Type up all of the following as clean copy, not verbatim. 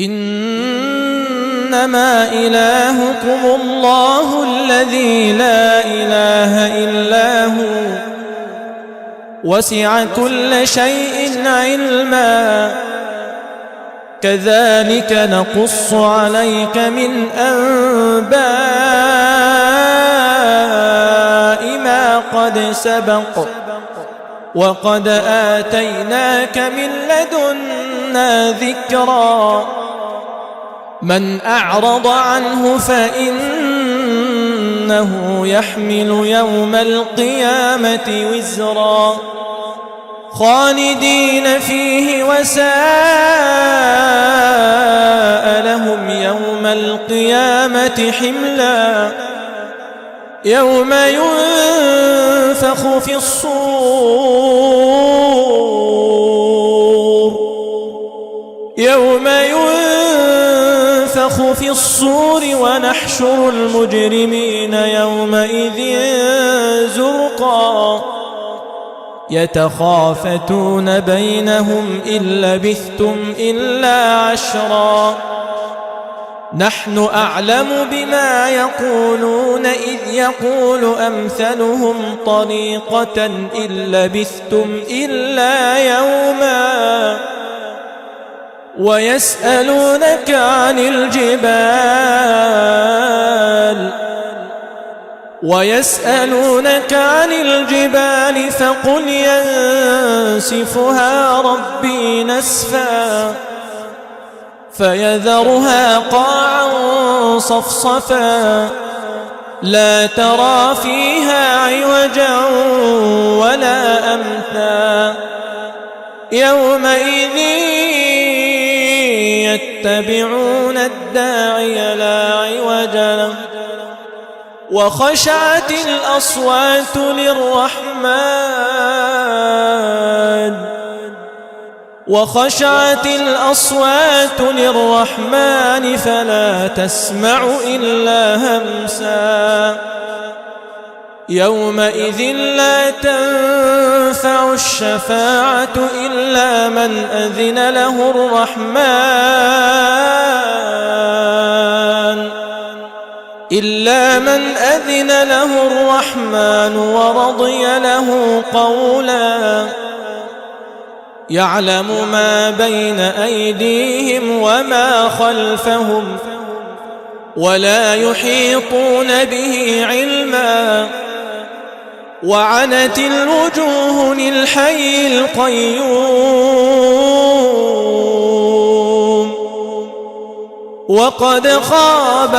إنما إلهكم الله الذي لا إله إلا هو وسع كل شيء علما كذلك نقص عليك من أنباء ما قد سبق وقد آتيناك من لدنا ذكرا من أعرض عنه فإنه يحمل يوم القيامة وزرا خالدين فيه وساء لهم يوم القيامة حملا يوم ينفخ في الصور ونحشر المجرمين يومئذ زرقا يتخافتون بينهم إن لبثتم إلا عشرا نحن أعلم بما يقولون إذ يقول أمثلهم طريقة إن لبثتم إلا يوما ويسألونك عن الجبال فقل ينسفها ربي نسفا فيذرها قاعا صفصفا لا ترى فيها عوجا ولا أمتا يومئذ يتبعون الداعي لا عوج له وخشعت الأصوات للرحمن فلا تسمع إلا همسا يومئذ لا تنفع الشفاعة إلا من أذن له الرحمن ورضي له قولا يعلم ما بين أيديهم وما خلفهم ولا يحيطون به علما وعنت الوجوه للحي القيوم وقد خاب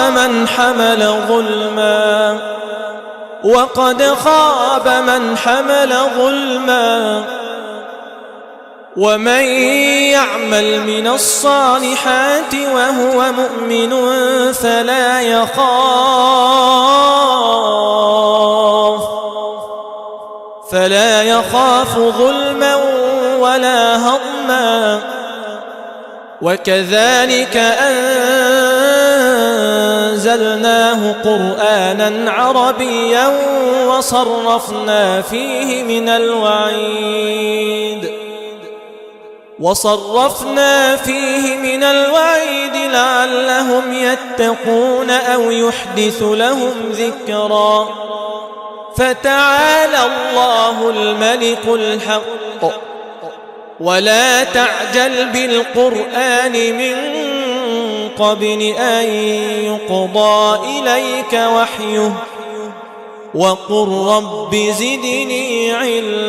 من حمل ظلما ومن يعمل من الصالحات وهو مؤمن فلا يخاف ظلما ولا هضما وكذلك أنزلناه قرآنا عربيا وصرفنا فيه من الوعيد لعلهم يتقون أو يحدث لهم ذكرا فتعالى الله الملك الحق ولا تعجل بالقرآن من قبل أن يقضى إليك وحيه وقل رب زدني علما